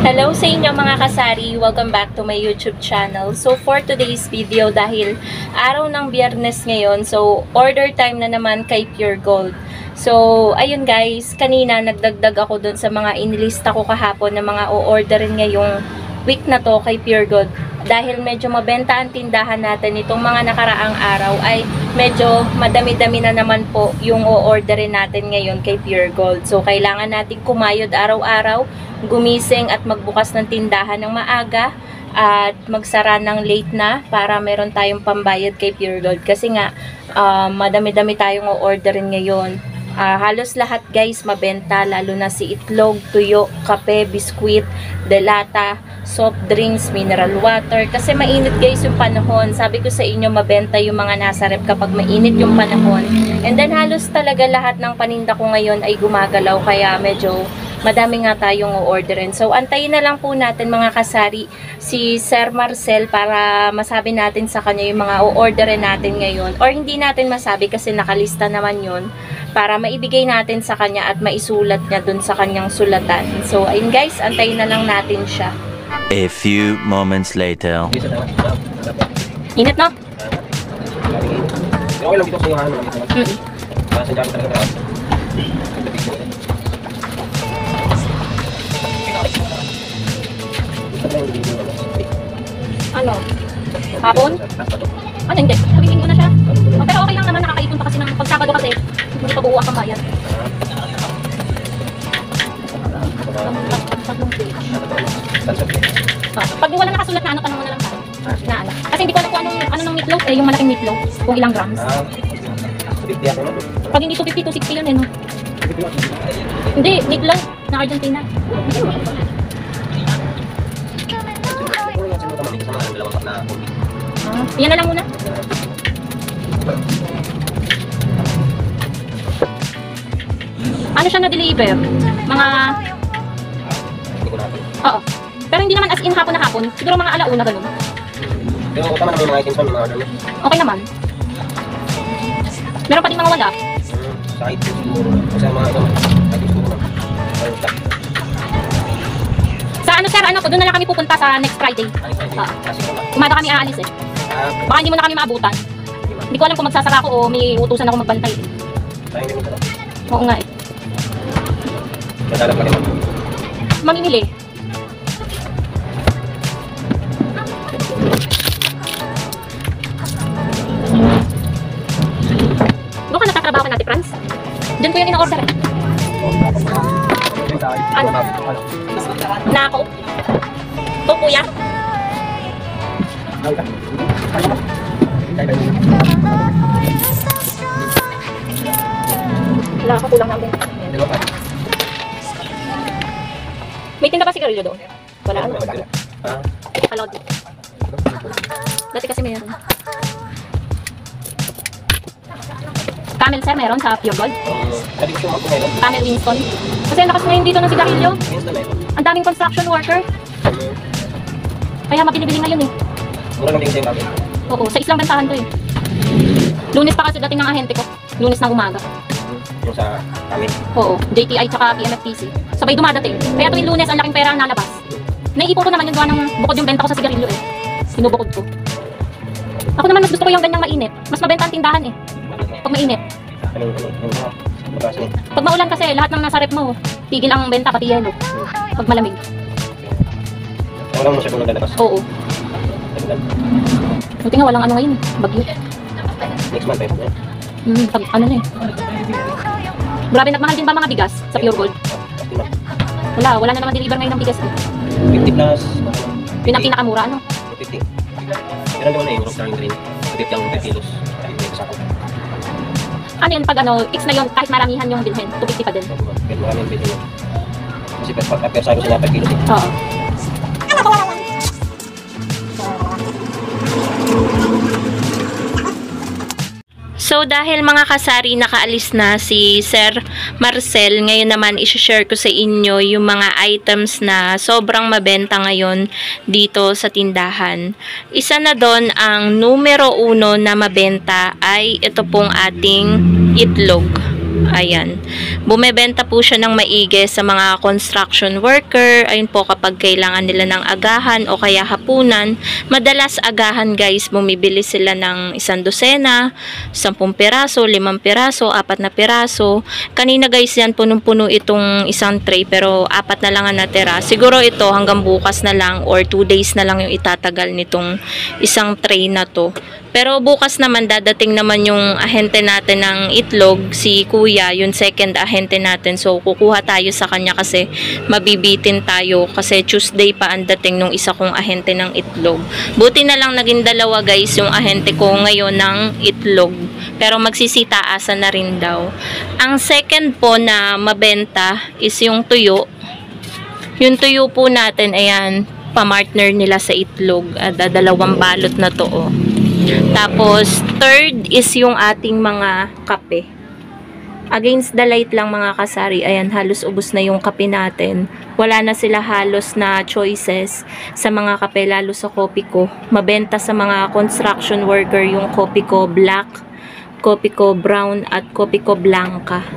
Hello sa inyo mga kasari! Welcome back to my YouTube channel. So for today's video, dahil araw ng Biyernes ngayon, so order time na naman kay Pure Gold. So ayun guys, kanina nagdagdag ako dun sa mga inilista ko kahapon na mga o-orderin ngayong week na to kay Pure Gold. Dahil medyo mabenta ang tindahan natin itong mga nakaraang araw, ay medyo madami-dami na naman po yung o-orderin natin ngayon kay Pure Gold. So kailangan natin kumayod araw-araw, gumising at magbukas ng tindahan ng maaga at magsara ng late na para meron tayong pambayad kay Pure Gold. Kasi nga madami-dami tayong o-orderin ngayon. Halos lahat guys mabenta, lalo na si itlog, tuyo, kape, biskwit, delata, soft drinks, mineral water. Kasi mainit guys yung panahon. Sabi ko sa inyo, mabenta yung mga nasa rep kapag mainit yung panahon. And then halos talaga lahat ng paninda ko ngayon ay gumagalaw, kaya medyo madami nga tayong o-orderin. So antayin na lang po natin mga kasari si Sir Marcel para masabi natin sa kanya yung mga o-orderin natin ngayon. Or hindi natin masabi kasi nakalista naman yun, para maibigay natin sa kanya at maisulat niya dun sa kanyang sulatan. So ayun guys, antayin na lang natin siya. A few moments later. Init no? Okay lang dito sa yung Sadya ko talaga. Ano? Hapon? Ano hindi? Sabihin ko na siya. Pero okay lang naman, nakakaipon pa kasi ng pagsabado kasi hindi pa buo ang pambayad. Pag wala nakasulat na ano, tanong mo na lang tayo. Na ano. Kasi hindi ko alam kung ano ng meatloaf eh, yung malaking meatloaf. Kung ilang grams. Pag hindi 250, 260 yun eh, no? Hindi, meatloaf na Argentina. Yan na lang muna. Ano siya na-deliver? Mga... Oo. Pero hindi naman as in hapon na hapon. Siguro mga alauna ganun. Pero tama naman yung mga items mo, mga order mo. Okay naman. Meron pa din mga wala. Sa items siguro. Kasi mga items siguro. Sa ano sir, ano po, doon na lang kami pupunta sa next Friday. Umaga kami aalis eh. Baka hindi mo na kami maabutan. Hindi ko alam kung magsasara ako o may utusan ako magbantay. Oo nga eh. Madalap ka rin. Mamimili. Doon ka natatrabaho ka natin, Franz? Diyan ko yung ina-order eh. Ano? Nako. Ito kuya. Wala ako, kulang namin. May tinda ba sigarilyo doon? Wala ano? Kalod. Dati kasi meron. Camel sir, meron sa Pure Gold? Camel Winston. Kasi lakas ngayon dito ng sigarilyo. Ang daming construction worker. Kaya mabili-bili ngayon eh. Mura lang din sa'yo natin. Oo, sa islang bentahan to eh. Lunes pa kasi dating ng ahente ko. Lunes ng umaga. Yung sa amin. Oo, JTI tsaka PMFTC. Sabay dumadating. Kaya tuwing Lunes ang laking pera ang nalabas. Naiipon ko naman yung gawa ng bukod yung benta ko sa sigarilyo eh. Sinubukod ko. Ako naman mas gusto ko yung ganyang mainit. Mas mabenta ang tindahan eh. Pag mainit. Pag maulan kasi lahat ng nasa rep mo, tigil ang benta pati yelo. Pag malamig. Walang masyadong naglalabas. Oo. Buti nga walang ano ngayon, bagyo. Next month eh. Pag ano na eh. Grabe, nagmahal din ba mga bigas sa Pure Gold? Wala na naman deliver ngayon ng bigas eh. 50 plus. Yun ang pinakamura ano? 50. Pero naman na yung starting green. 50 lang 3 kilos. Kahit may kasako. Ano yun, pag ano, X na yun, kahit maramihan yung bilhin, 250 pa din. Kahit marami yung bilhin yun. Kasi pag-sabi sila 5 kilos eh. Oo. So dahil mga kasari nakaalis na si Sir Marcel, ngayon naman i-share ko sa inyo yung mga items na sobrang mabenta ngayon dito sa tindahan. Isa na doon ang numero 1 na mabenta ay ito pong ating itlog. Ayan. Bumebenta po siya ng maigi sa mga construction worker. Ayun po, kapag kailangan nila ng agahan o kaya hapunan. Madalas agahan guys, bumibili sila ng 1 dosena, 10 piraso, 5 piraso, 4 na piraso. Kanina guys yan, punong-puno itong isang tray pero 4 na lang ang natira. Siguro ito hanggang bukas na lang or 2 days na lang yung itatagal nitong isang tray na to. Pero bukas naman dadating naman yung ahente natin ng itlog, si Kuya, yung second ahente natin. So kukuha tayo sa kanya kasi mabibitin tayo kasi Tuesday pa ang dating nung isa kong ahente ng itlog. Buti na lang naging 2 guys yung ahente ko ngayon ng itlog. Pero magsisitaasan na rin daw. Ang second po na mabenta is yung tuyo. Yung tuyo po natin, ayan, pamartner nila sa itlog. 2 balot na to, oh. Tapos, third is yung ating mga kape. Against the light lang mga kasari. Ayan, halos ubos na yung kape natin. Wala na sila halos na choices sa mga kape, lalo sa kopi ko. Mabenta sa mga construction worker yung kopi ko black, kopi ko brown, at kopi ko blanca.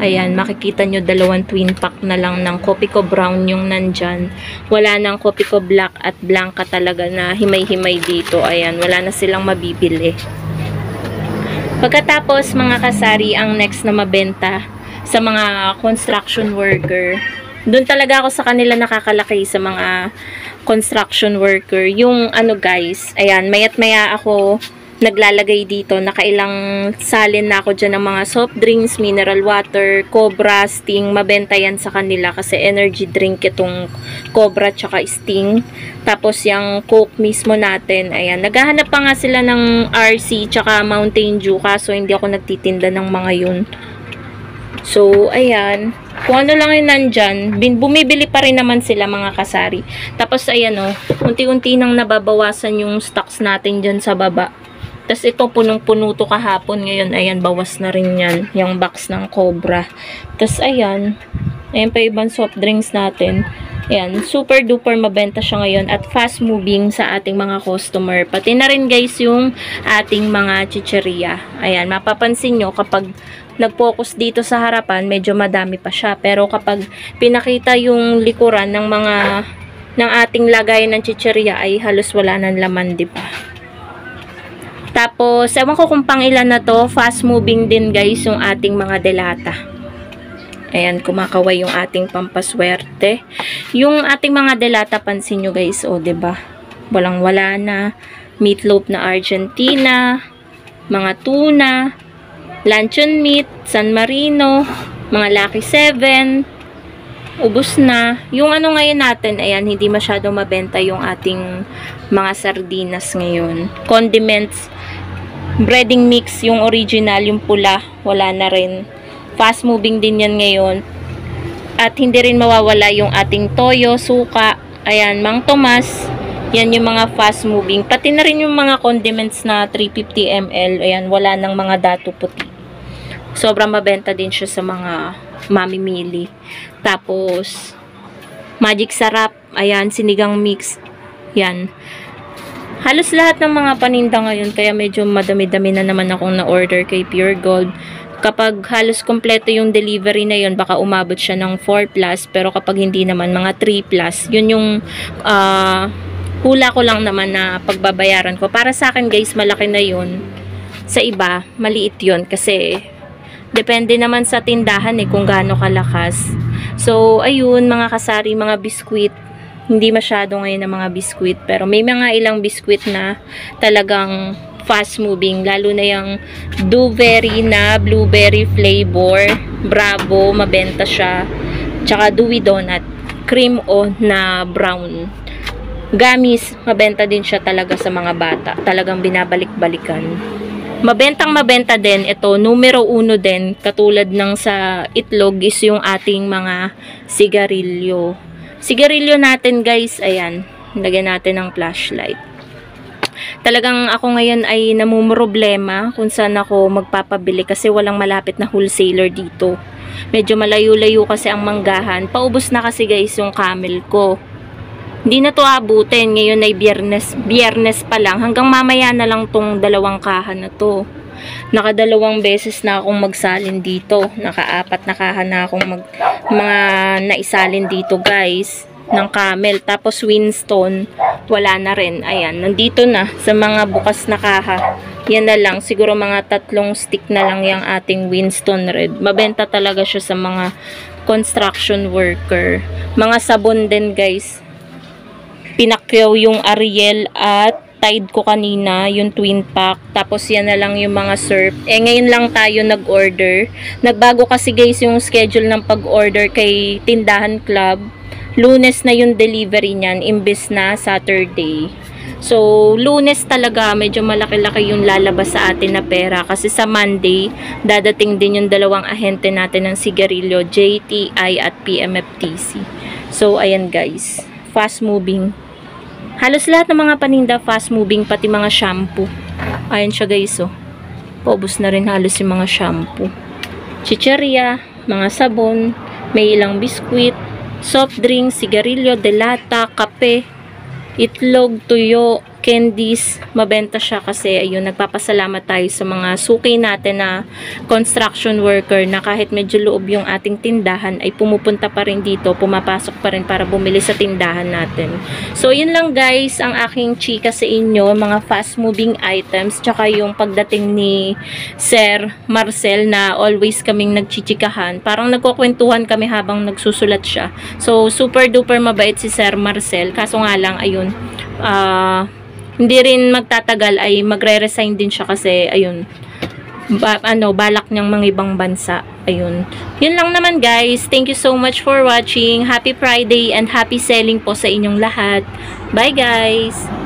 Ayan, makikita nyo 2 twin pack na lang ng kopi ko brown yung nandyan. Wala nang kopi ko black at blanca talaga na himay-himay dito. Ayan, wala na silang mabibili. Pagkatapos mga kasari, ang next na mabenta sa mga construction worker. Doon talaga ako sa kanila nakakalaki sa mga construction worker. Yung ano guys, ayan, mayat maya ako naglalagay dito, nakailang salin na ako dyan ng mga soft drinks, mineral water, Cobra, Sting, mabenta yan sa kanila kasi energy drink itong Cobra tsaka Sting. Tapos yung Coke mismo natin, ayan, naghahanap pa nga sila ng RC tsaka Mountain Dew kaso hindi ako nagtitinda ng mga yun. So, ayan, kung ano lang yung nandyan, bumibili pa rin naman sila mga kasari. Tapos, ayan o, unti-unti nang nababawasan yung stocks natin dyan sa baba. Tapos ito, punong-puno to kahapon. Ngayon, ayan, bawas na rin yan. Yung box ng Cobra. Tapos, ayan pa ibang soft drinks natin. Ayan, super duper mabenta siya ngayon at fast moving sa ating mga customer. Pati na rin guys yung ating mga chicheria. Ayan, mapapansin nyo kapag nag-focus dito sa harapan, medyo madami pa siya. Pero kapag pinakita yung likuran ng ating lagay ng chicheria ay halos wala ng laman, di ba? Tapos, ewan ko kung pang ilan na to, fast moving din guys yung ating mga delata. Ayan, kumakaway yung ating pampaswerte. Yung ating mga delata, pansin nyo guys, o, diba? Walang-wala na. Meatloaf na Argentina, mga tuna, luncheon meat, San Marino, mga Lucky 7, ubos na. Yung ano ngayon natin, ayan, hindi masyadong mabenta yung ating mga sardinas ngayon. Condiments, breading mix, yung original, yung pula, wala na rin. Fast moving din yan ngayon. At hindi rin mawawala yung ating toyo, suka, ayan, Mang Tomas, yan yung mga fast moving. Pati na rin yung mga condiments na 350 ml, ayan, wala nang mga dato puti. Sobrang mabenta din siya sa mga mamimili. Tapos, Magic Sarap, ayan, sinigang mix, yan. Halos lahat ng mga paninda ngayon, kaya medyo madami-dami na naman akong na-order kay Pure Gold. Kapag halos kompleto yung delivery na yun, baka umabot siya ng 4+, pero kapag hindi naman, mga 3+. Yun yung hula ko lang naman na pagbabayaran ko. Para sa akin guys, malaki na yun. Sa iba, maliit yun kasi depende naman sa tindahan kung gaano kalakas. So, ayun, mga kasari, mga biskwit. Hindi masyado ngayon ng mga biskwit, pero may mga ilang biskwit na talagang fast moving, lalo na yung Dewberry na blueberry flavor, Bravo, mabenta siya. Tsaka Dewy Donut, cream o na brown. Gummies, mabenta din siya talaga sa mga bata. Talagang binabalik-balikan. Mabentang-mabenta din ito, numero 1 din, katulad ng sa itlog is yung ating mga sigarilyo. Sigarilyo natin guys, ayan, lagyan natin ng flashlight. Talagang ako ngayon ay namumroblema kung saan ako magpapabili kasi walang malapit na wholesaler dito. Medyo malayo-layo kasi ang manggahan. Paubos na kasi guys yung camel ko. Hindi na to abutin. Ngayon ay biyernes pa lang. Hanggang mamaya na lang tong 2 kahan na to. Nakadalawang beses na akong magsalin dito. Nakaapat na kaha na akong mga naisalin dito guys. Ng Camel. Tapos Winston, wala na rin. Ayan, nandito na sa mga bukas na kaha. Yan na lang. Siguro mga 3 stick na lang yung ating Winston Red. Mabenta talaga siya sa mga construction worker. Mga sabon din guys. Pinakyaw yung Ariel at Tide ko kanina, yung twin pack. Tapos yan na lang yung mga surf. Ngayon lang tayo nag-order. Nagbago kasi guys yung schedule ng pag-order kay Tindahan Club. Lunes na yung delivery niyan, imbes na Saturday. So, Lunes talaga, medyo malaki-laki yung lalabas sa atin na pera. Kasi sa Monday, dadating din yung 2 ahente natin ng sigarilyo, JTI at PMFTC. So, ayan guys. Fast moving. Halos lahat ng mga paninda fast moving, pati mga shampoo. Ayan siya guys, oh. Paubos na rin halos yung mga shampoo. Chicheria, mga sabon, may ilang biskwit, soft drinks, sigarilyo, delata, kape, itlog, tuyo, candies. Mabenta siya kasi ayun, nagpapasalamat tayo sa mga suki natin na construction worker na kahit medyo loob yung ating tindahan ay pumupunta pa rin dito, pumapasok pa rin para bumili sa tindahan natin. So yun lang guys ang aking chika sa inyo, mga fast moving items, tsaka yung pagdating ni Sir Marcel na always kaming nagchichikahan, parang nagkukwentuhan kami habang nagsusulat siya. So super duper mabait si Sir Marcel, kaso nga lang ayun, hindi rin magtatagal ay magre-resign din siya kasi ayun, balak niyang mga ibang bansa. Ayun. Yun lang naman guys. Thank you so much for watching. Happy Friday and happy selling po sa inyong lahat. Bye guys!